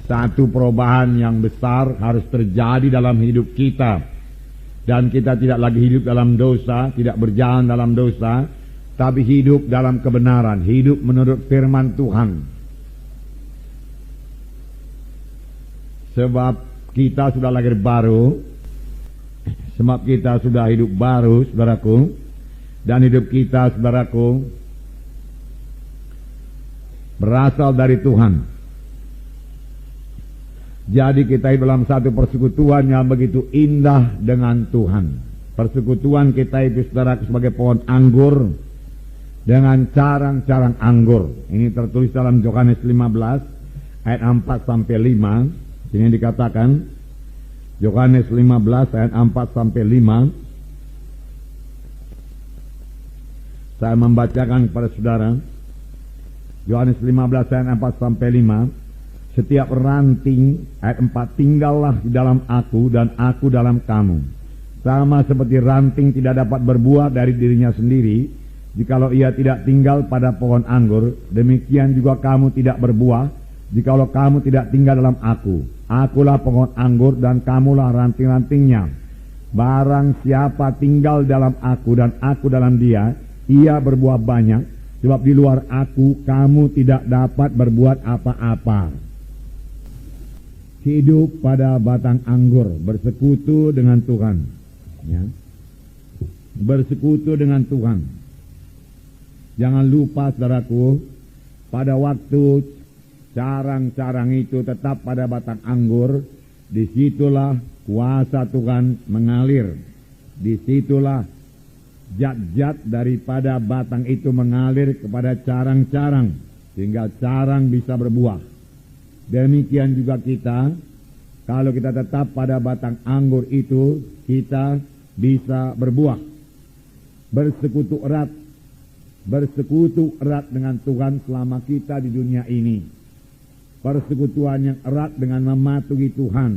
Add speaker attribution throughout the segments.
Speaker 1: Satu perubahan yang besar harus terjadi dalam hidup kita. Dan kita tidak lagi hidup dalam dosa, tidak berjalan dalam dosa, tapi hidup dalam kebenaran, hidup menurut firman Tuhan. Sebab kita sudah lahir baru, sebab kita sudah hidup baru, saudaraku, dan hidup kita, saudaraku, berasal dari Tuhan. Jadi kita hidup dalam satu persekutuan yang begitu indah dengan Tuhan. Persekutuan kita itu, saudaraku, sebagai pohon anggur dengan carang-carang anggur. Ini tertulis dalam Yohanes 15 ayat 4 sampai 5. Ini dikatakan Yohanes 15 ayat 4 sampai 5. Saya membacakan kepada saudara Yohanes 15 ayat 4 sampai 5. Setiap ranting, ayat 4, tinggallah di dalam aku dan aku dalam kamu. Sama seperti ranting tidak dapat berbuah dari dirinya sendiri, jikalau ia tidak tinggal pada pohon anggur, demikian juga kamu tidak berbuah, jikalau kamu tidak tinggal dalam aku. Akulah pohon anggur dan kamulah ranting-rantingnya. Barang siapa tinggal dalam aku dan aku dalam dia, ia berbuah banyak, sebab di luar aku kamu tidak dapat berbuat apa-apa. Hidup pada batang anggur, bersekutu dengan Tuhan, ya. Bersekutu dengan Tuhan. Jangan lupa, saudaraku, pada waktu carang-carang itu tetap pada batang anggur, disitulah kuasa Tuhan mengalir. Disitulah zat-zat daripada batang itu mengalir kepada carang-carang, sehingga carang bisa berbuah. Demikian juga kita, kalau kita tetap pada batang anggur itu, kita bisa berbuah. Bersekutu erat dengan Tuhan selama kita di dunia ini. Persekutuan yang erat dengan mematuhi Tuhan.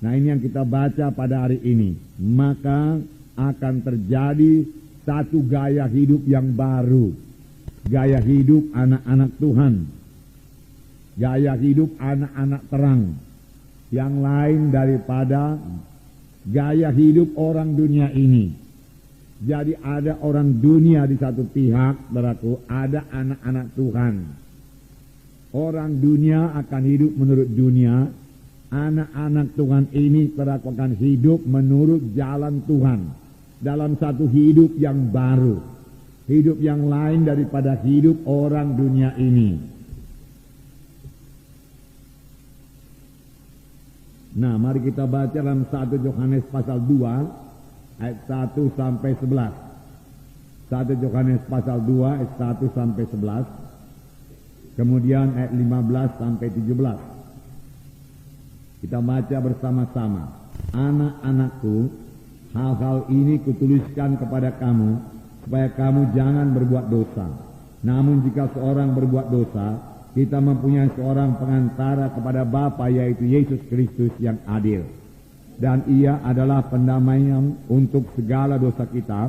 Speaker 1: Nah, ini yang kita baca pada hari ini. Maka akan terjadi satu gaya hidup yang baru. Gaya hidup anak-anak Tuhan. Gaya hidup anak-anak terang, yang lain daripada gaya hidup orang dunia ini. Jadi ada orang dunia di satu pihak, saudaraku, ada anak-anak Tuhan. Orang dunia akan hidup menurut dunia, anak-anak Tuhan ini, saudaraku, akan hidup menurut jalan Tuhan, dalam satu hidup yang baru, hidup yang lain daripada hidup orang dunia ini. Nah, mari kita baca dalam 1 Yohanes pasal 2 ayat 1 sampai 11. 1 Yohanes pasal 2 ayat 1 sampai 11. Kemudian ayat 15 sampai 17. Kita baca bersama-sama. Anak-anakku, hal-hal ini kutuliskan kepada kamu, supaya kamu jangan berbuat dosa. Namun jika seorang berbuat dosa, kita mempunyai seorang pengantara kepada Bapa, yaitu Yesus Kristus yang adil. Dan ia adalah pendamaian untuk segala dosa kita,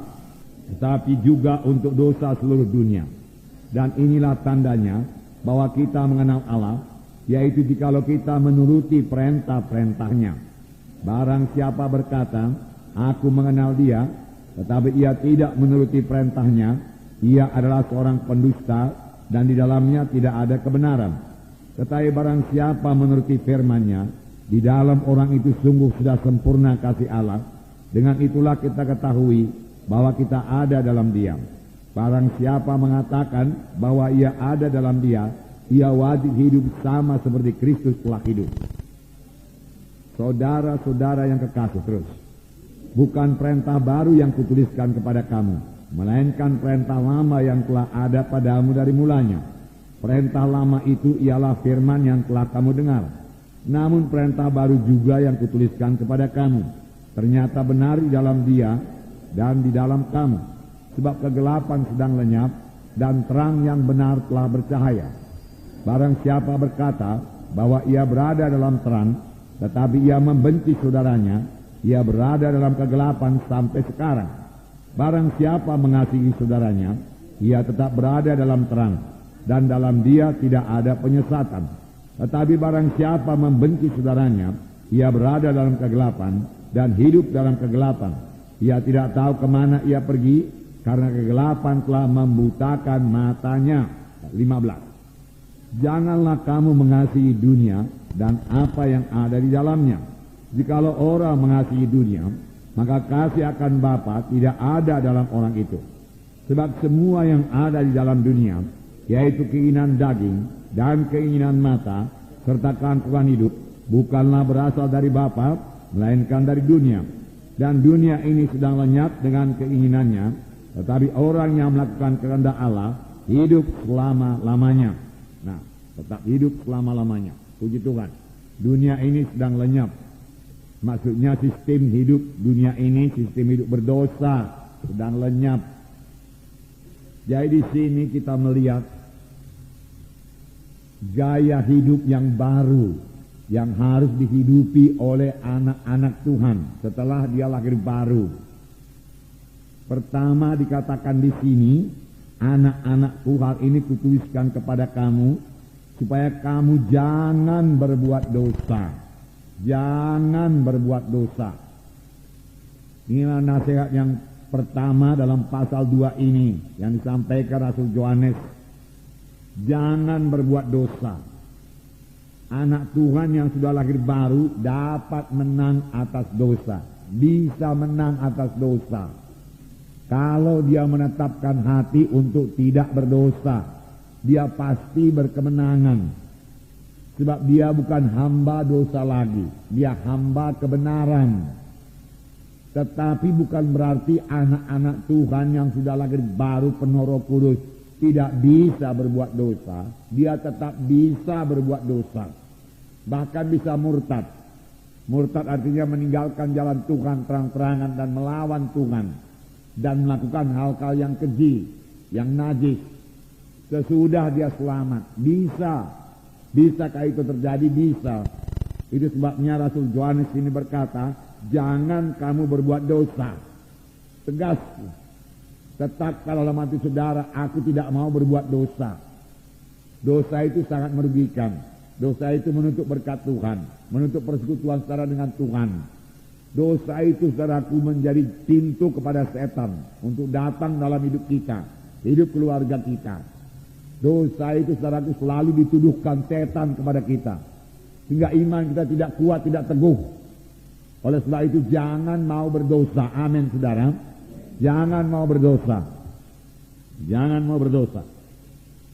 Speaker 1: tetapi juga untuk dosa seluruh dunia. Dan inilah tandanya bahwa kita mengenal Allah, yaitu jikalau kita menuruti perintah-perintahnya. Barang siapa berkata, aku mengenal dia, tetapi ia tidak menuruti perintahnya, ia adalah seorang pendusta, dan di dalamnya tidak ada kebenaran. Tetapi barang siapa menuruti firman-Nya, di dalam orang itu sungguh sudah sempurna kasih Allah. Dengan itulah kita ketahui bahwa kita ada dalam Dia. Barang siapa mengatakan bahwa ia ada dalam Dia, ia wajib hidup sama seperti Kristus telah hidup. Saudara-saudara yang kekasih, terus, bukan perintah baru yang kutuliskan kepada kamu, melainkan perintah lama yang telah ada padamu dari mulanya. Perintah lama itu ialah firman yang telah kamu dengar. Namun perintah baru juga yang kutuliskan kepada kamu, ternyata benar di dalam Dia dan di dalam kamu. Sebab kegelapan sedang lenyap dan terang yang benar telah bercahaya. Barang siapa berkata bahwa ia berada dalam terang, tetapi ia membenci saudaranya, ia berada dalam kegelapan sampai sekarang. Barang siapa mengasihi saudaranya, ia tetap berada dalam terang, dan dalam Dia tidak ada penyesatan. Tetapi barang siapa membenci saudaranya, ia berada dalam kegelapan dan hidup dalam kegelapan. Ia tidak tahu kemana ia pergi, karena kegelapan telah membutakan matanya. 15. Janganlah kamu mengasihi dunia dan apa yang ada di dalamnya. Jikalau orang mengasihi dunia, maka kasih akan Bapa tidak ada dalam orang itu. Sebab semua yang ada di dalam dunia, yaitu keinginan daging dan keinginan mata, serta keangkuhan hidup, bukanlah berasal dari Bapa, melainkan dari dunia. Dan dunia ini sedang lenyap dengan keinginannya, tetapi orang yang melakukan kehendak Allah hidup selama-lamanya. Nah, tetap hidup selama-lamanya. Puji Tuhan. Dunia ini sedang lenyap. Maksudnya sistem hidup dunia ini, sistem hidup berdosa, sedang lenyap. Jadi di sini kita melihat gaya hidup yang baru yang harus dihidupi oleh anak-anak Tuhan setelah dia lahir baru. Pertama dikatakan di sini, anak-anakku, hal ini kutuliskan kepada kamu supaya kamu jangan berbuat dosa. Jangan berbuat dosa. Inilah nasihat yang pertama dalam pasal 2 ini yang disampaikan Rasul Yohanes. Jangan berbuat dosa. Anak Tuhan yang sudah lahir baru dapat menang atas dosa. Bisa menang atas dosa. Kalau dia menetapkan hati untuk tidak berdosa, dia pasti berkemenangan. Sebab dia bukan hamba dosa lagi, dia hamba kebenaran. Tetapi bukan berarti anak-anak Tuhan yang sudah lahir baru penuh Roh Kudus tidak bisa berbuat dosa. Dia tetap bisa berbuat dosa. Bahkan bisa murtad. Murtad artinya meninggalkan jalan Tuhan terang-terangan dan melawan Tuhan. Dan melakukan hal-hal yang keji, yang najis. Sesudah dia selamat. Bisa. Bisakah itu terjadi? Bisa. Itu sebabnya Rasul Yohanes ini berkata, jangan kamu berbuat dosa. Tegas. Tetap kalau dalam hati saudara, aku tidak mau berbuat dosa. Dosa itu sangat merugikan. Dosa itu menutup berkat Tuhan, menutup persekutuan saudara dengan Tuhan. Dosa itu saudaraku menjadi pintu kepada setan untuk datang dalam hidup kita, hidup keluarga kita. Dosa itu saudaraku selalu dituduhkan setan kepada kita, sehingga iman kita tidak kuat, tidak teguh. Oleh sebab itu jangan mau berdosa. Amin saudara. Jangan mau berdosa. Jangan mau berdosa.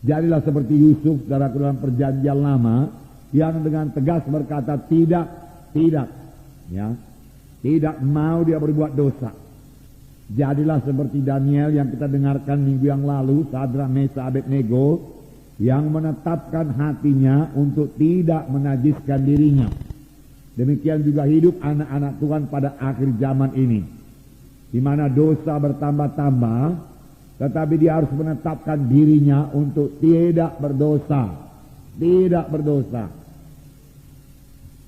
Speaker 1: Jadilah seperti Yusuf saudaraku dalam perjanjian lama, yang dengan tegas berkata tidak, ya, tidak mau dia berbuat dosa. Jadilah seperti Daniel yang kita dengarkan minggu yang lalu, Sadrak, Mesak, Abednego, yang menetapkan hatinya untuk tidak menajiskan dirinya. Demikian juga hidup anak-anak Tuhan pada akhir zaman ini, di mana dosa bertambah-tambah, tetapi dia harus menetapkan dirinya untuk tidak berdosa. Tidak berdosa.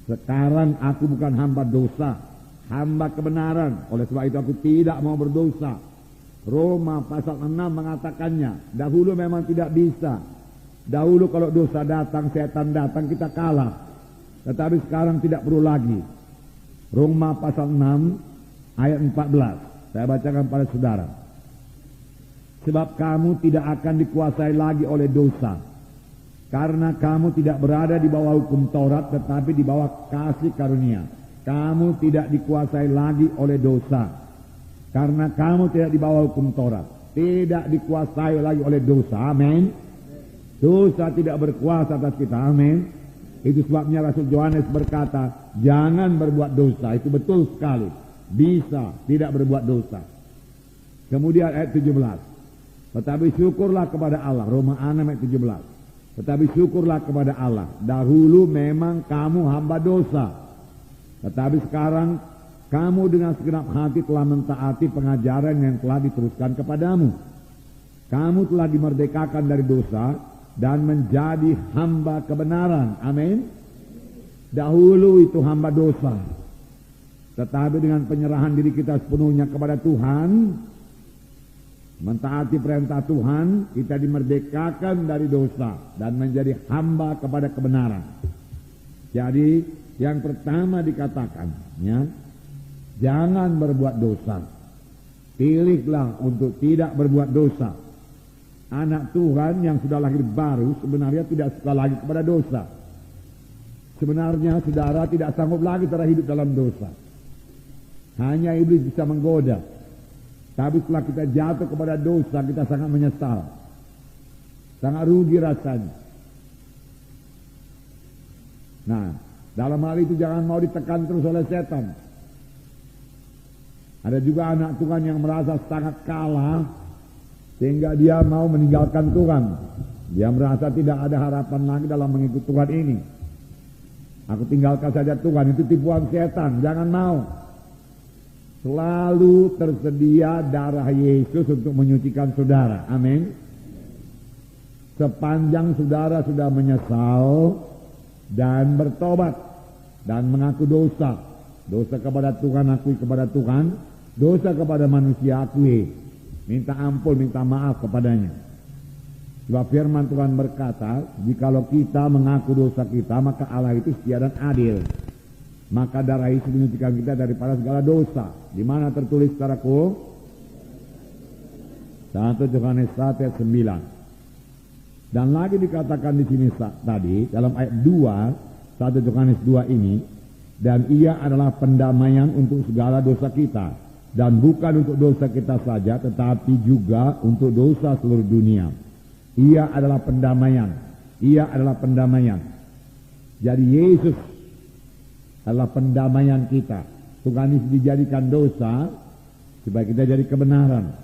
Speaker 1: Sekarang aku bukan hamba dosa, hamba kebenaran. Oleh sebab itu aku tidak mau berdosa. Roma pasal 6 mengatakannya. Dahulu memang tidak bisa. Dahulu kalau dosa datang, setan datang, kita kalah. Tetapi sekarang tidak perlu lagi. Roma pasal 6 ayat 14. Saya bacakan pada saudara. Sebab kamu tidak akan dikuasai lagi oleh dosa. Karena kamu tidak berada di bawah hukum Taurat, tetapi di bawah kasih karunia. Kamu tidak dikuasai lagi oleh dosa. Karena kamu tidak di bawah hukum Taurat. Tidak dikuasai lagi oleh dosa. Amin. Dosa tidak berkuasa atas kita. Amin. Itu sebabnya Rasul Yohanes berkata, jangan berbuat dosa. Itu betul sekali. Bisa tidak berbuat dosa. Kemudian ayat 17. Tetapi syukurlah kepada Allah. Roma 6 ayat 17. Tetapi syukurlah kepada Allah. Dahulu memang kamu hamba dosa. Tetapi sekarang kamu dengan segenap hati telah mentaati pengajaran yang telah diteruskan kepadamu. Kamu telah dimerdekakan dari dosa dan menjadi hamba kebenaran. Amin. Dahulu itu hamba dosa. Tetapi dengan penyerahan diri kita sepenuhnya kepada Tuhan, Mentaati perintah Tuhan, kita dimerdekakan dari dosa dan menjadi hamba kepada kebenaran. Jadi yang pertama dikatakan, ya, jangan berbuat dosa. Pilihlah untuk tidak berbuat dosa. Anak Tuhan yang sudah lahir baru sebenarnya tidak suka lagi kepada dosa. Sebenarnya saudara tidak sanggup lagi cara hidup dalam dosa. Hanya iblis bisa menggoda. Tapi setelah kita jatuh kepada dosa, kita sangat menyesal. Sangat rugi rasanya. Nah, dalam hal itu jangan mau ditekan terus oleh setan. Ada juga anak Tuhan yang merasa sangat kalah, sehingga dia mau meninggalkan Tuhan. Dia merasa tidak ada harapan lagi dalam mengikuti Tuhan ini. Aku tinggalkan saja Tuhan, itu tipuan setan, jangan mau. Selalu tersedia darah Yesus untuk menyucikan saudara. Amin. Sepanjang saudara sudah menyesal dan bertobat dan mengaku dosa. Dosa kepada Tuhan, akui kepada Tuhan. Dosa kepada manusia, akui. Minta ampun, minta maaf kepadanya. Sebab firman Tuhan berkata, jikalau kita mengaku dosa kita, maka Allah itu setia dan adil. Maka darah Yesus menyucikan kita daripada segala dosa. Di mana tertulis saudaraku? 1 Yohanes 1 ayat 9. Dan lagi dikatakan di sini tadi dalam ayat 2, 1 Yohanes 2 ini, dan ia adalah pendamaian untuk segala dosa kita, dan bukan untuk dosa kita saja, tetapi juga untuk dosa seluruh dunia. Ia adalah pendamaian. Ia adalah pendamaian. Jadi Yesus adalah pendamaian kita. Tuhan Yesus dijadikan dosa supaya kita jadi kebenaran.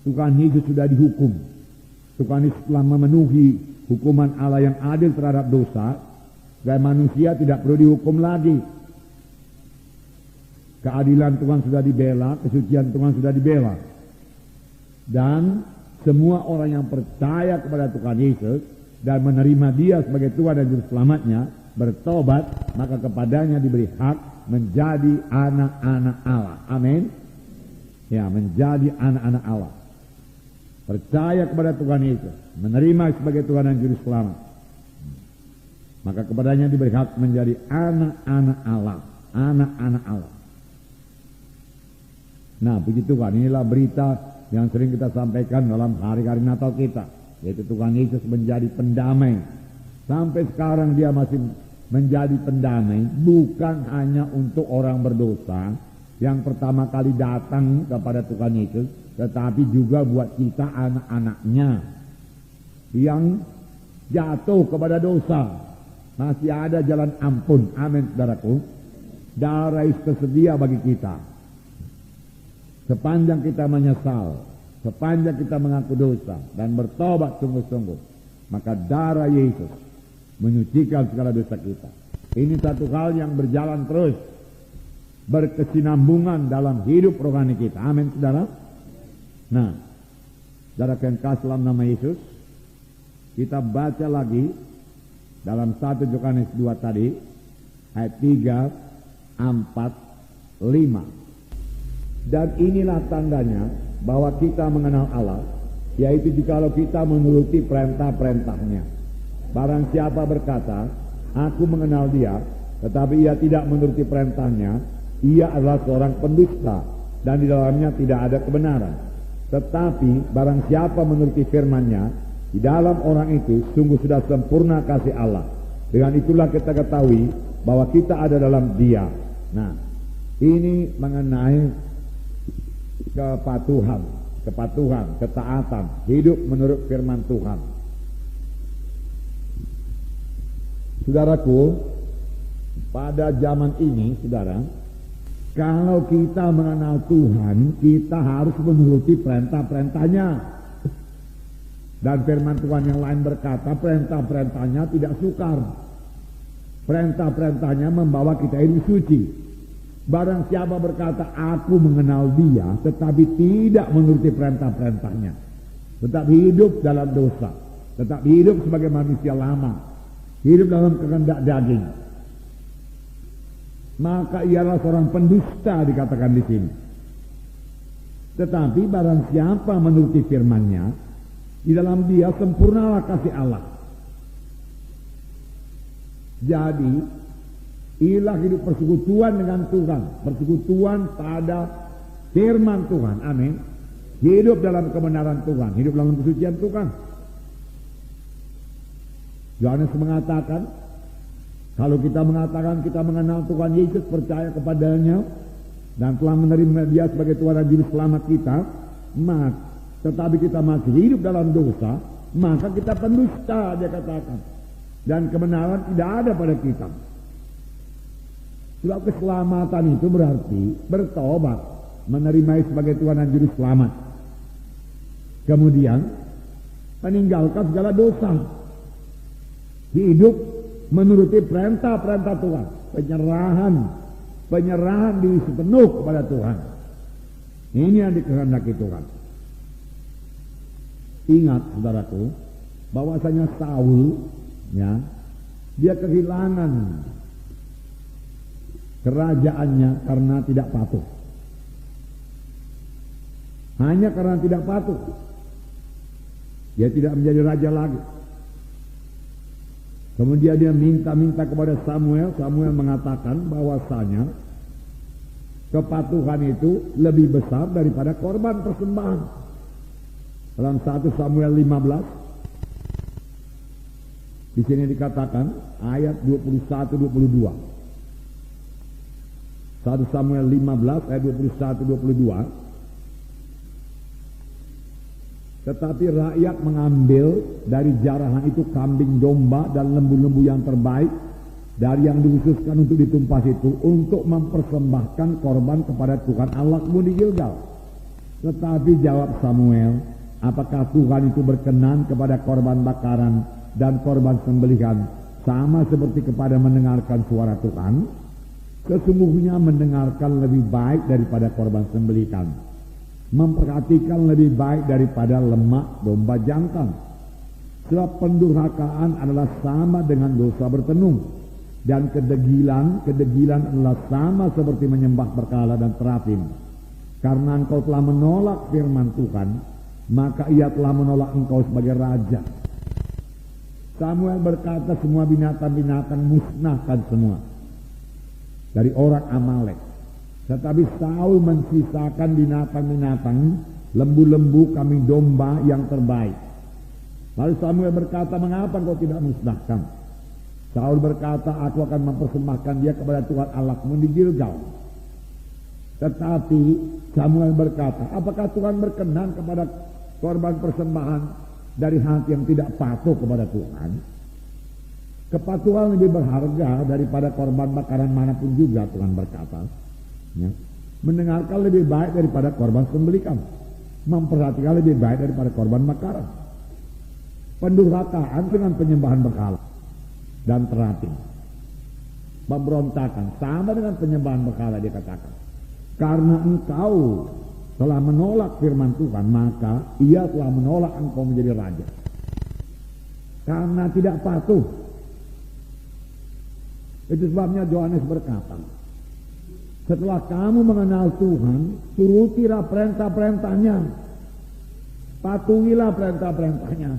Speaker 1: Tuhan Yesus sudah dihukum. Tuhan Yesus telah memenuhi hukuman Allah yang adil terhadap dosa, supaya manusia tidak perlu dihukum lagi. Keadilan Tuhan sudah dibela, kesucian Tuhan sudah dibela. Dan semua orang yang percaya kepada Tuhan Yesus dan menerima Dia sebagai Tuhan dan Juru Selamatnya, bertobat, maka kepadanya diberi hak menjadi anak-anak Allah. Amin. Ya, menjadi anak-anak Allah. Percaya kepada Tuhan Yesus, menerima sebagai Tuhan dan Juru Selamat, maka kepadanya diberi hak menjadi anak-anak Allah. Anak-anak Allah. Nah, puji Tuhan, inilah berita yang sering kita sampaikan dalam hari-hari Natal kita, yaitu Tuhan Yesus menjadi pendamai. Sampai sekarang Dia masih menjadi pendamai, bukan hanya untuk orang berdosa yang pertama kali datang kepada Tuhan Yesus, tetapi juga buat kita anak-anaknya yang jatuh kepada dosa. Masih ada jalan ampun. Amin, saudaraku. Darah Yesus tersedia bagi kita. Sepanjang kita menyesal, sepanjang kita mengaku dosa dan bertobat sungguh-sungguh, maka darah Yesus menyucikan segala dosa kita. Ini satu hal yang berjalan terus, berkesinambungan dalam hidup rohani kita. Amin, saudara. Nah, saudara yang kasih dalam nama Yesus, kita baca lagi dalam 1 Yohanes 2 tadi, ayat 3, 4, 5. Dan inilah tandanya bahwa kita mengenal Allah, yaitu jikalau kita menuruti perintah-perintahnya. Barang siapa berkata, aku mengenal Dia, tetapi ia tidak menuruti perintahnya, ia adalah seorang pendusta, dan di dalamnya tidak ada kebenaran. Tetapi barang siapa menuruti firman-Nya, di dalam orang itu sungguh sudah sempurna kasih Allah. Dengan itulah kita ketahui bahwa kita ada dalam Dia. Nah, ini mengenai kepatuhan, ketaatan, hidup menurut firman Tuhan. Saudaraku, pada zaman ini, saudara, kalau kita mengenal Tuhan, kita harus menuruti perintah-perintahnya. Dan firman Tuhan yang lain berkata, perintah-perintahnya tidak sukar. Perintah-perintahnya membawa kita hidup suci. Barang siapa berkata, aku mengenal Dia, tetapi tidak menuruti perintah-perintahnya, tetap hidup dalam dosa, tetap hidup sebagai manusia lama, hidup dalam kehendak daging, maka ialah seorang pendusta, dikatakan di sini. Tetapi barang siapa menuruti firman-Nya, di dalam dia sempurnalah kasih Allah. Jadi, inilah hidup persekutuan dengan Tuhan, persekutuan pada firman Tuhan. Amin. Hidup dalam kebenaran Tuhan, hidup dalam kesucian Tuhan. Yohanes mengatakan, kalau kita mengatakan kita mengenal Tuhan Yesus, percaya kepadanya, dan telah menerima dia sebagai Tuhan dan Juru Selamat kita, tetapi kita masih hidup dalam dosa, maka kita pendusta, dia katakan. Dan kebenaran tidak ada pada kita. Sebab keselamatan itu berarti bertobat, menerima sebagai Tuhan dan Juru Selamat. Kemudian meninggalkan segala dosa. Hidup menuruti perintah-perintah Tuhan. Penyerahan diri sepenuh kepada Tuhan. Ini yang dikehendaki Tuhan. Ingat saudaraku, bahwasanya Saul, ya, dia kehilangan kerajaannya karena tidak patuh. Hanya karena tidak patuh, dia tidak menjadi raja lagi. Kemudian dia minta kepada Samuel. Samuel mengatakan bahwasanya kepatuhan itu lebih besar daripada korban persembahan. Dalam 1 Samuel 15, di sini dikatakan ayat 21-22. 1 Samuel 15 ayat 21-22. Tetapi rakyat mengambil dari jarahan itu kambing domba dan lembu-lembu yang terbaik dari yang dikhususkan untuk ditumpas itu, untuk mempersembahkan korban kepada Tuhan Allahmu di Gilgal. Tetapi jawab Samuel, apakah Tuhan itu berkenan kepada korban bakaran dan korban sembelihan sama seperti kepada mendengarkan suara Tuhan? Sesungguhnya mendengarkan lebih baik daripada korban sembelihan, memperhatikan lebih baik daripada lemak domba jantan. Sebab pendurhakaan adalah sama dengan dosa bertenung, dan kedegilan adalah sama seperti menyembah berhala dan terapim. Karena engkau telah menolak firman Tuhan, maka ia telah menolak engkau sebagai raja. Samuel berkata, semua binatang-binatang musnahkan semua dari orang Amalek. Tetapi Saul mensisakan binatang-binatang, lembu-lembu, kambing domba yang terbaik. Lalu Samuel berkata, mengapa engkau tidak musnahkan? Saul berkata, aku akan mempersembahkan dia kepada Tuhan Allahmu di Gilgal. Tetapi Samuel berkata, apakah Tuhan berkenan kepada korban persembahan dari hati yang tidak patuh kepada Tuhan? Kepatuhan lebih berharga daripada korban bakaran manapun juga, Tuhan berkata. Ya. Mendengarkan lebih baik daripada korban sembelihan, memperhatikan lebih baik daripada korban bakaran. Pendurhakaan dengan penyembahan berhala dan terapim, pemberontakan sama dengan penyembahan berhala, dia katakan. Karena engkau telah menolak firman Tuhan, maka ia telah menolak engkau menjadi raja. Karena tidak patuh. Itu sebabnya Yohanes berkata, setelah kamu mengenal Tuhan, turutilah perintah-perintahnya, patuhilah perintah-perintahnya.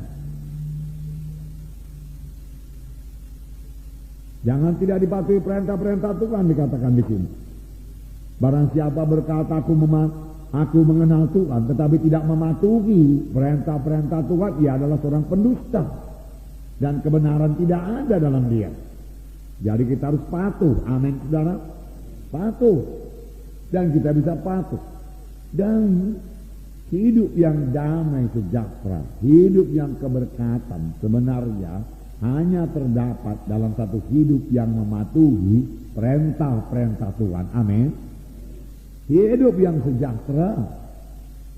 Speaker 1: Jangan tidak dipatuhi perintah-perintah Tuhan, dikatakan di sini. Barang siapa berkata aku mengenal Tuhan, tetapi tidak mematuhi perintah-perintah Tuhan, ia adalah seorang pendusta, dan kebenaran tidak ada dalam dia. Jadi kita harus patuh, amin saudara. Patuh, dan kita bisa patuh, dan hidup yang damai sejahtera, hidup yang keberkatan sebenarnya hanya terdapat dalam satu hidup yang mematuhi perintah-perintah Tuhan. Amin. Hidup yang sejahtera,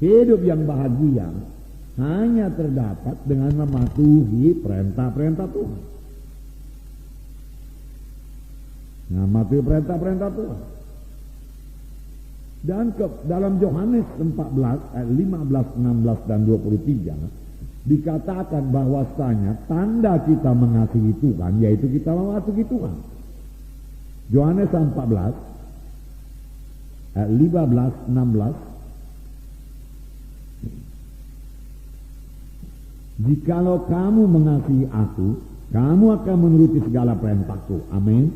Speaker 1: hidup yang bahagia hanya terdapat dengan mematuhi perintah-perintah Tuhan. Nah, mematuhi perintah-perintah Tuhan. Dan dalam Yohanes 14 ayat 15, 16 dan 23 dikatakan bahwasanya tanda kita mengasihi Tuhan yaitu kita mematuhi Tuhan. Yohanes 14 ayat 15, 16 Jikalau kamu mengasihi aku, kamu akan menuruti segala perintahku. Amin.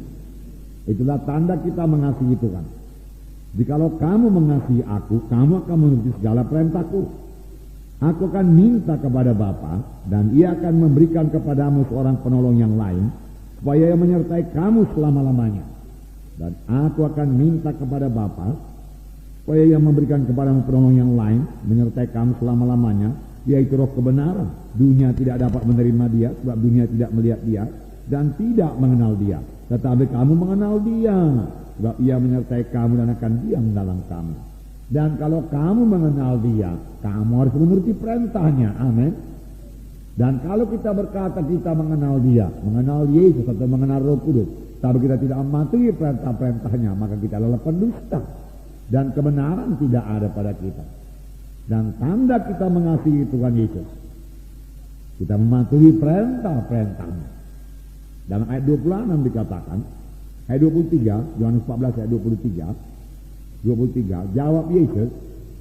Speaker 1: Itulah tanda kita mengasihi Tuhan. Jikalau kamu mengasihi aku, kamu akan menuruti segala perintahku. Aku akan minta kepada Bapa, dan ia akan memberikan kepadamu seorang penolong yang lain, supaya ia menyertai kamu selama-lamanya. Dan aku akan minta kepada Bapa, supaya ia memberikan kepadamu penolong yang lain, menyertai kamu selama-lamanya, yaitu Roh kebenaran. Dunia tidak dapat menerima dia, sebab dunia tidak melihat dia, dan tidak mengenal dia. Tetapi kamu mengenal dia, sebab ia menyertai kamu dan akan diam dalam kamu. Dan kalau kamu mengenal dia, kamu harus menuruti perintahnya. Amin. Dan kalau kita berkata kita mengenal dia, mengenal Yesus atau mengenal Roh Kudus, tapi kita tidak mematuhi perintah-perintahnya, maka kita adalah pendusta. Dan kebenaran tidak ada pada kita. Dan tanda kita mengasihi Tuhan Yesus, kita mematuhi perintah-perintahnya. Dalam ayat 26 dikatakan, ayat 23, Yohanes 14 ayat 23, jawab Yesus,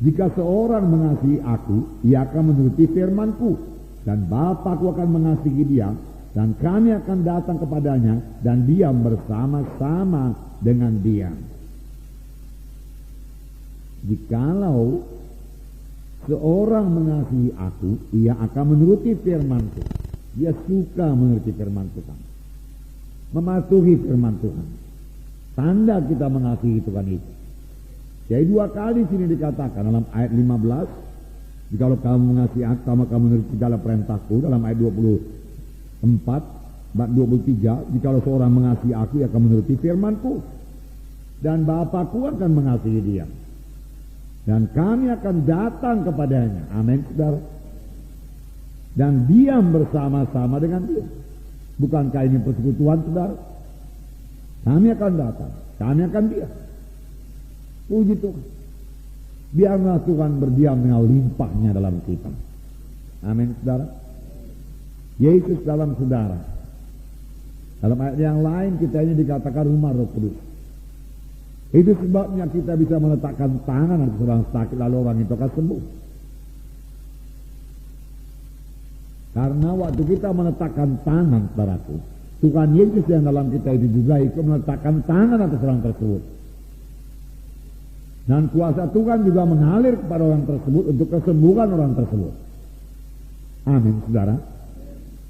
Speaker 1: jika seorang mengasihi aku, ia akan menuruti firman-Ku, dan Bapa-Ku akan mengasihi dia, dan kami akan datang kepadanya, dan diam bersama-sama dengan dia. Jikalau seorang mengasihi aku, ia akan menuruti firman-Ku. Dia suka menuruti firman Tuhan, mematuhi firman Tuhan. Tanda kita mengasihi Tuhan itu. Jadi 2 kali sini dikatakan dalam ayat 15, jikalau kamu mengasihi aku, kamu menuruti segala perintahku. Dalam ayat 24, 23, jikalau seorang mengasihi aku, ia akan menuruti firman-Ku, dan Bapa-Ku akan mengasihi dia, dan kami akan datang kepadanya. Amin, saudara. Dan diam bersama-sama dengan dia. Bukankah ini persekutuan, saudara? Kami akan datang, kami akan diam. Puji Tuhan. Biarlah Tuhan berdiam dengan limpahnya dalam kita. Amin, saudara. Yesus dalam saudara. Dalam ayat yang lain kita ini dikatakan rumah Roh Kudus. Itu sebabnya kita bisa meletakkan tangan atas orang sakit, lalu orang itu akan sembuh. Karena waktu kita meletakkan tangan, saudaraku, Tuhan Yesus yang dalam kita itu juga ikut meletakkan tangan atas orang tersebut. Dan kuasa Tuhan juga mengalir kepada orang tersebut untuk kesembuhan orang tersebut. Amin, saudara.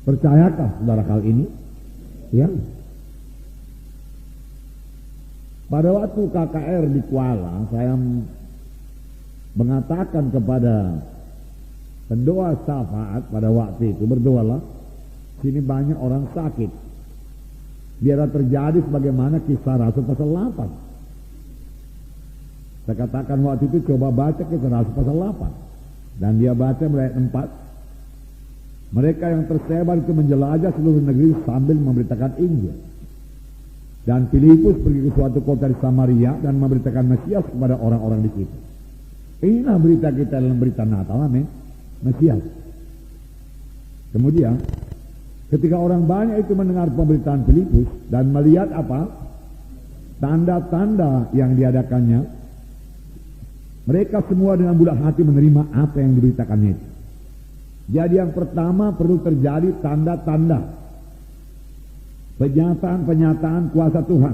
Speaker 1: Percayakah saudara hal ini? Ya. Pada waktu KKR di Kuala, saya mengatakan kepada pendoa syafaat pada waktu itu, berdoalah, sini banyak orang sakit. Biarlah terjadi sebagaimana kisah Rasul pasal 8. Saya katakan waktu itu coba baca kisah Rasul pasal 8. Dan dia baca mulai ayat 4. Mereka yang tersebar itu menjelajah seluruh negeri sambil memberitakan Injil. Dan Filipus pergi ke suatu kota di Samaria dan memberitakan Mesias kepada orang-orang di situ. Inilah berita kita dalam berita Natal, amin. Mesias. Kemudian ketika orang banyak itu mendengar pemberitaan Filipus dan melihat apa? Tanda-tanda yang diadakannya, mereka semua dengan bulat hati menerima apa yang diberitakannya itu. Jadi yang pertama perlu terjadi tanda-tanda. Penyataan-penyataan kuasa Tuhan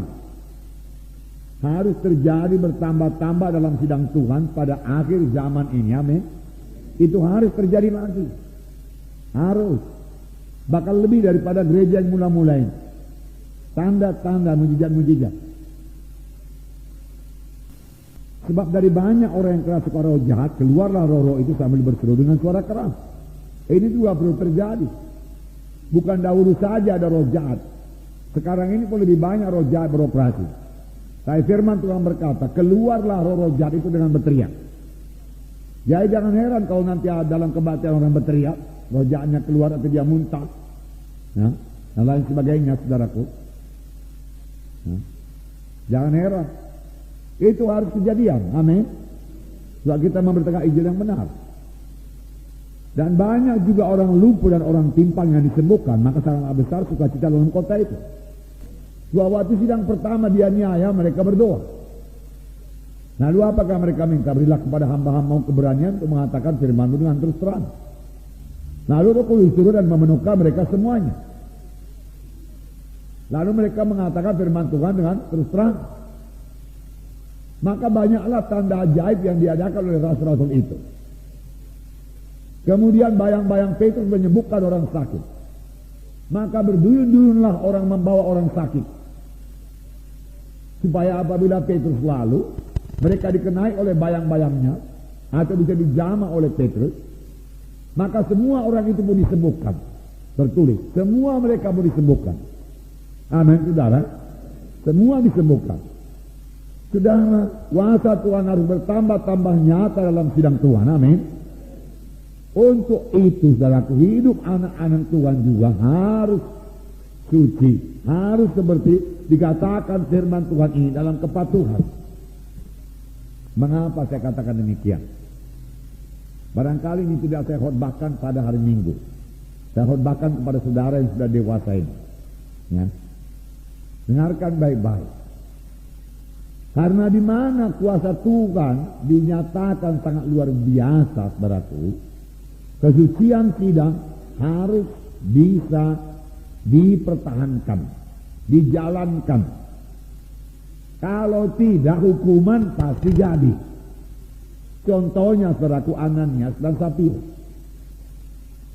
Speaker 1: harus terjadi bertambah-tambah dalam sidang Tuhan pada akhir zaman ini, amin. Itu harus terjadi lagi. Harus. Bakal lebih daripada gereja yang mula-mula ini. Tanda-tanda, mujizat-mujizat. Sebab dari banyak orang yang keras suka roh jahat, keluarlah roh-roh itu sambil berseru dengan suara keras. Ini juga perlu terjadi. Bukan dahulu saja ada roh jahat. Sekarang ini pun lebih banyak roh jahat beroperasi. Tapi firman Tuhan berkata, keluarlah roh-roh jahat itu dengan berteriak. Jadi jangan heran kalau nanti dalam kebaktian orang berteriak, roh jahatnya keluar atau dia muntah, ya, dan lain sebagainya, saudaraku. Ya. Jangan heran. Itu harus kejadian, amin. Sebab kita memberitakan Injil yang benar. Dan banyak juga orang lumpuh dan orang timpang yang disembuhkan, maka sangat besar sukacita dalam kota itu. Waktu sidang pertama dianiaya, mereka berdoa. Lalu apakah mereka minta? Berilah kepada hamba-hamba keberanian untuk mengatakan firman-Mu dengan terus terang. Lalu Roh Kudus turun dan memenuhkan mereka semuanya. Lalu mereka mengatakan firman Tuhan dengan terus terang. Maka banyaklah tanda ajaib yang diadakan oleh rasul-rasul itu. Kemudian bayang-bayang Petrus menyembuhkan orang sakit. Maka berduyun-duyunlah orang membawa orang sakit. Supaya apabila Petrus lalu, mereka dikenai oleh bayang-bayangnya, atau bisa dijamah oleh Petrus, maka semua orang itu pun disembuhkan. Tertulis, semua mereka pun disembuhkan. Amin, saudara. Semua disembuhkan. Saudara, kuasa Tuhan harus bertambah-tambah nyata dalam sidang Tuhan. Amin. Untuk itu, saudaraku, hidup anak-anak Tuhan juga harus suci. Harus seperti dikatakan firman Tuhan ini dalam kepatuhan. Mengapa saya katakan demikian? Barangkali ini tidak saya khotbahkan pada hari Minggu. Saya khotbahkan kepada saudara yang sudah dewasa ini. Ya. Dengarkan baik-baik. Karena di mana kuasa Tuhan dinyatakan sangat luar biasa, saudaraku, kesucian sidang harus bisa dipertahankan, dijalankan. Kalau tidak, hukuman pasti jadi. Contohnya saudaraku Ananias dan Safira.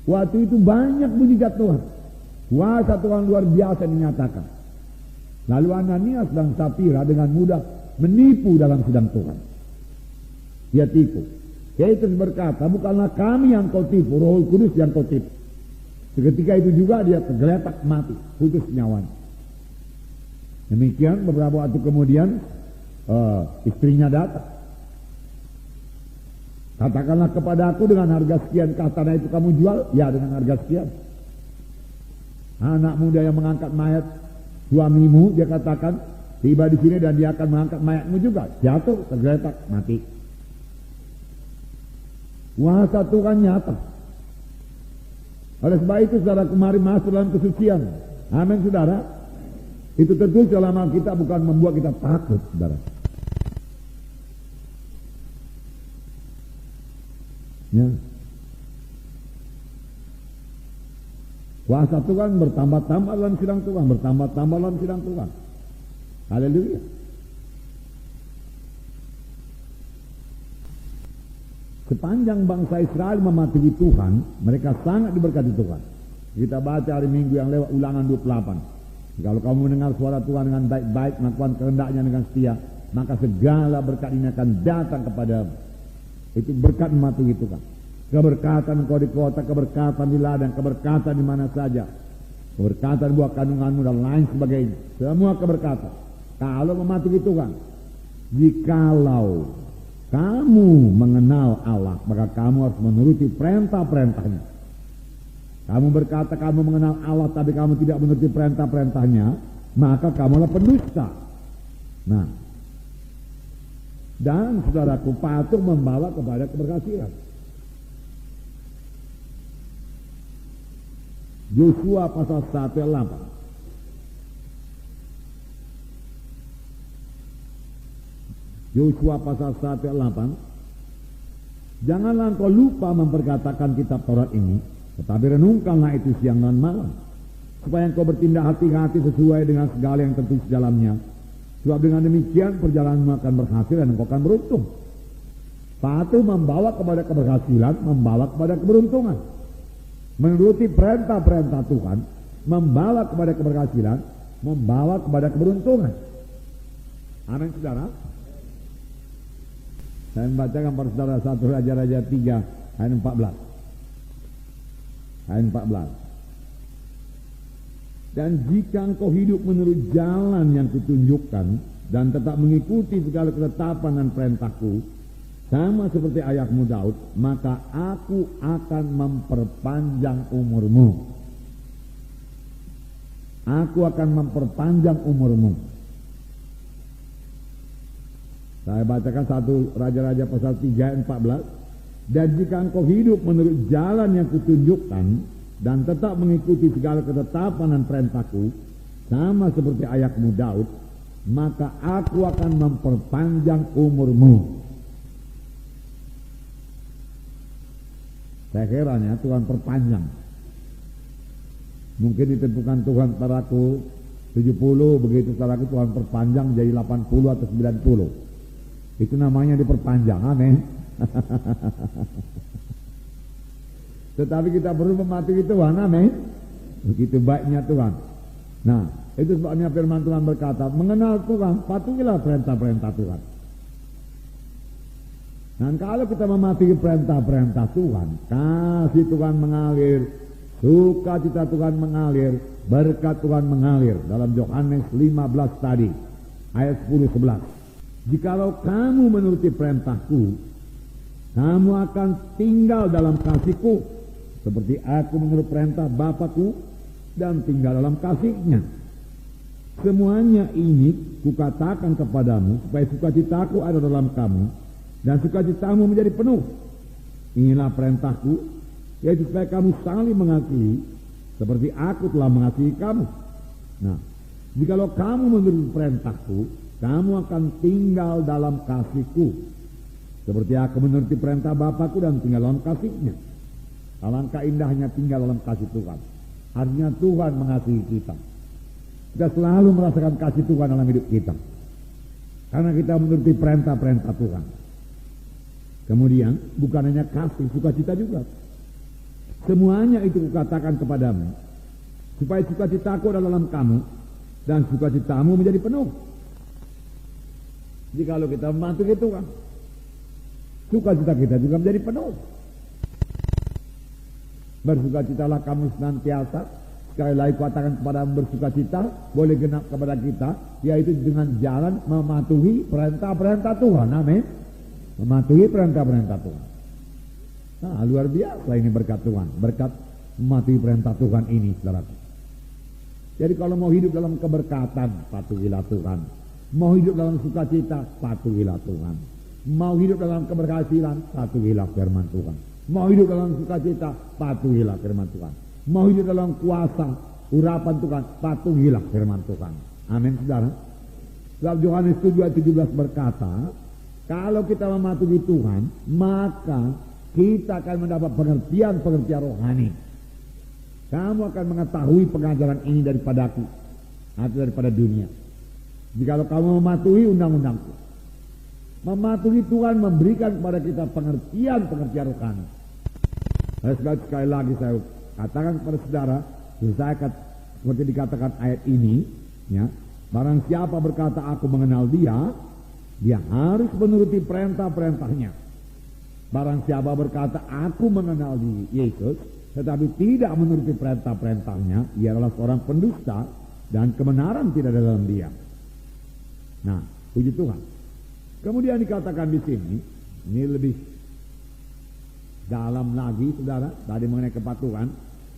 Speaker 1: Waktu itu banyak mujizat Tuhan. Kuasa Tuhan luar biasa dinyatakan. Lalu Ananias dan Safira dengan mudah menipu dalam sidang Tuhan. Dia tipu. Petrus berkata, bukanlah kami yang kau tipu, Roh Kudus yang kau tipu. Seketika itu juga dia tergeletak mati, putus nyawanya. Demikian beberapa waktu kemudian istrinya datang. Katakanlah kepada aku dengan harga sekian tanah itu kamu jual? Ya, dengan harga sekian. Anak muda yang mengangkat mayat suamimu, dia katakan, tiba di sini dan dia akan mengangkat mayatmu juga. Jatuh, tergeletak, mati. Kuasa Tuhan nyata. Oleh sebab itu saudara kemari masuk dalam kesucian. Amin saudara. Itu tentu dalam Alkitab bukan membuat kita takut saudara. Ya. Kuasa Tuhan bertambah-tambah dalam sidang Tuhan, bertambah-tambah dalam sidang Tuhan. Haleluya. Sepanjang bangsa Israel mematuhi Tuhan, mereka sangat diberkati Tuhan. Kita baca hari Minggu yang lewat Ulangan 28. Kalau kamu mendengar suara Tuhan dengan baik-baik, melakukan kehendaknya dengan setia, maka segala berkat ini akan datang kepadamu. Itu berkat mematuhi Tuhan. Keberkatan engkau di kota, keberkatan di ladang, keberkatan di mana saja. Keberkatan buah kandunganmu dan lain sebagainya. Semua keberkatan. Kalau mematuhi Tuhan. Jikalau kamu mengenal Allah, maka kamu harus menuruti perintah-perintahnya. Kamu berkata kamu mengenal Allah, tapi kamu tidak menuruti perintah-perintahnya, maka kamulah pendusta. Nah, dan saudaraku, patuh membawa kepada keberhasilan. Yosua pasal 1 ayat 8. Yosua pasal 1 ayat 8. Janganlah engkau lupa memperkatakan kitab Taurat ini, tetapi renungkanlah itu siang dan malam, supaya engkau bertindak hati-hati sesuai dengan segala yang tertulis dalamnya. Sebab dengan demikian perjalananmu akan berhasil dan engkau akan beruntung. Patuh membawa kepada keberhasilan, membawa kepada keberuntungan. Menuruti perintah-perintah Tuhan, membawa kepada keberhasilan, membawa kepada keberuntungan. Amin saudara. Saya membacakan pada saudara 1 Raja-Raja 3 ayat 14. Ayat 14. Dan jika engkau hidup menurut jalan yang kutunjukkan dan tetap mengikuti segala ketetapan dan perintahku, sama seperti ayahmu Daud, maka aku akan memperpanjang umurmu. Aku akan memperpanjang umurmu. Saya bacakan 1 Raja-Raja pasal 3 ayat 14. Dan jika engkau hidup menurut jalan yang kutunjukkan dan tetap mengikuti segala ketetapan dan perintahku, sama seperti ayahmu Daud, maka aku akan memperpanjang umurmu. Saya heran ya, Tuhan perpanjang. Mungkin ditentukan Tuhan padaku 70, begitu saudaraku Tuhan perpanjang jadi 80 atau 90. Itu namanya diperpanjang, amin. Tetapi kita perlu mematuhi Tuhan, amin. Begitu baiknya Tuhan. Nah, itu sebabnya firman Tuhan berkata, mengenal Tuhan, patuhilah perintah-perintah Tuhan. Dan kalau kita mematuhi perintah-perintah Tuhan, kasih Tuhan mengalir, sukacita Tuhan mengalir, berkat Tuhan mengalir. Dalam Yohanes 15 tadi, ayat 10-11. Jikalau kamu menuruti perintahku, kamu akan tinggal dalam kasihku, seperti aku menurut perintah Bapakku dan tinggal dalam kasihnya. Semuanya ini kukatakan kepadamu, supaya sukacitaku ada dalam kamu, dan sukacitamu menjadi penuh. Inilah perintahku, yaitu supaya kamu saling mengasihi, seperti aku telah mengasihi kamu. Nah, jikalau kamu menuruti perintahku, kamu akan tinggal dalam kasihku, seperti aku menuruti perintah Bapakku dan tinggal dalam kasihnya. Alangkah indahnya tinggal dalam kasih Tuhan. Artinya Tuhan mengasihi kita. Kita selalu merasakan kasih Tuhan dalam hidup kita, karena kita menuruti perintah-perintah Tuhan. Kemudian bukan hanya kasih, sukacita juga. Semuanya itu kukatakan kepadamu, supaya sukacitaku ada dalam kamu, dan sukacitamu menjadi penuh. Jadi kalau kita mematuhi Tuhan, sukacita kita juga menjadi penuh. Bersukacitalah kamu senantiasa. Sekali lagi katakan kepadamu bersukacita, boleh genap kepada kita, yaitu dengan jalan mematuhi perintah-perintah Tuhan. Amin. Mematuhi perintah-perintah Tuhan. Nah, luar biasa ini berkat Tuhan. Berkat mematuhi perintah Tuhan ini, saudaraku. Jadi kalau mau hidup dalam keberkatan, patuhilah Tuhan. Mau hidup dalam sukacita, patuhilah Tuhan. Mau hidup dalam keberhasilan, patuhilah firman Tuhan. Mau hidup dalam sukacita, patuhilah firman Tuhan. Mau hidup dalam kuasa, urapan Tuhan, patuhilah firman Tuhan. Amin, saudara. Dalam Yohanes 7:17 berkata, kalau kita mematuhi Tuhan, maka kita akan mendapat pengertian-pengertian rohani. Kamu akan mengetahui pengajaran ini daripadaku atau daripada dunia. Jikalau kamu mematuhi undang-undangku, mematuhi Tuhan memberikan kepada kita pengertian-pengertian rohani. Sekali lagi saya katakan kepada saudara, saya seperti dikatakan ayat ini, ya, barang siapa berkata aku mengenal dia, dia harus menuruti perintah-perintahnya. Barang siapa berkata aku mengenal Yesus, tetapi tidak menuruti perintah-perintahnya, ia adalah seorang pendusta dan kebenaran tidak ada dalam dia. Nah, puji Tuhan. Kemudian dikatakan di sini, ini lebih dalam lagi, saudara, tadi mengenai kepatuhan.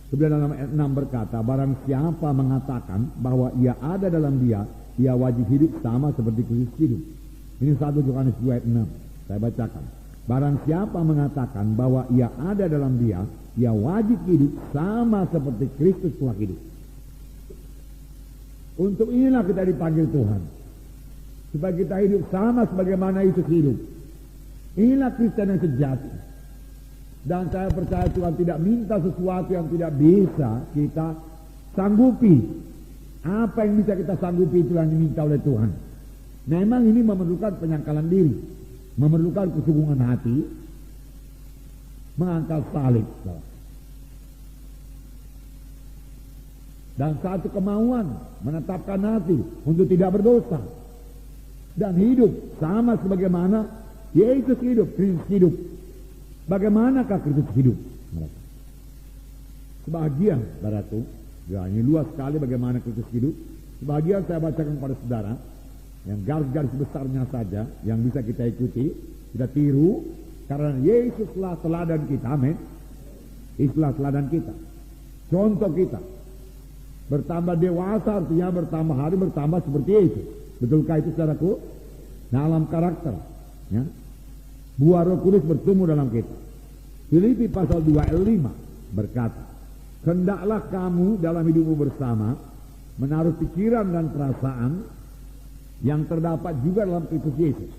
Speaker 1: Kemudian dalam ayat 6 berkata, barang siapa mengatakan bahwa ia ada dalam dia, ia wajib hidup sama seperti Kristus hidup. Ini 1 Yohanes 2 ayat 6. Saya bacakan. Barang siapa mengatakan bahwa ia ada dalam dia, ia wajib hidup sama seperti Kristus telah hidup. Untuk inilah kita dipanggil Tuhan, supaya kita hidup sama sebagaimana Yesus hidup. Inilah Kristen yang sejati. Dan saya percaya Tuhan tidak minta sesuatu yang tidak bisa kita sanggupi. Apa yang bisa kita sanggupi itu yang diminta oleh Tuhan. Memang ini memerlukan penyangkalan diri, memerlukan kesungguhan hati, mengangkat salib, dan satu kemauan menetapkan hati untuk tidak berdosa dan hidup sama sebagaimana Yesus hidup, Kristus hidup. Bagaimanakah Kristus hidup? Sebagian, saudaraku, ya ini luas sekali bagaimana Kristus hidup. Sebagian saya bacakan kepada saudara, yang garis-garis besarnya saja, yang bisa kita ikuti, kita tiru, karena Yesuslah teladan kita, amin. Yesuslah teladan kita, contoh kita. Bertambah dewasa artinya bertambah hari bertambah seperti Yesus. Betulkah itu saudaraku? Dalam karakter, ya. Buah Roh Kudus bertumbuh dalam kita. Filipi pasal 2 ayat 5 berkata, hendaklah kamu dalam hidupmu bersama menaruh pikiran dan perasaan yang terdapat juga dalam Kristus Yesus.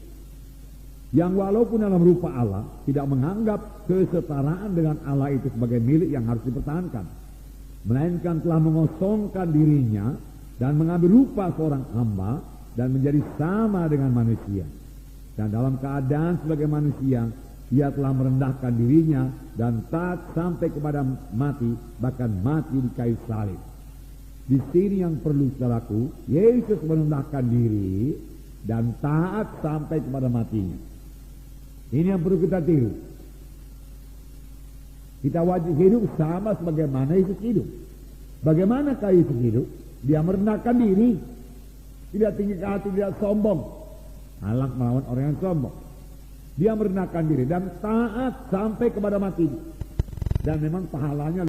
Speaker 1: yang walaupun dalam rupa Allah tidak menganggap kesetaraan dengan Allah itu sebagai milik yang harus dipertahankan, melainkan telah mengosongkan dirinya dan mengambil rupa seorang hamba dan menjadi sama dengan manusia. Dan dalam keadaan sebagai manusia, ia telah merendahkan dirinya dan taat sampai kepada mati, bahkan mati di kayu salib. Di sini yang perlu saudaraku, Yesus merendahkan diri dan taat sampai kepada matinya. Ini yang perlu kita tiru. Kita wajib hidup sama sebagaimana Yesus hidup. Bagaimanakah Yesus hidup? Dia merendahkan diri, tidak tinggi ke hati, tidak sombong. Allah melawan orang yang sombong. Dia merendahkan diri dan taat sampai kepada mati. Dan memang pahalanya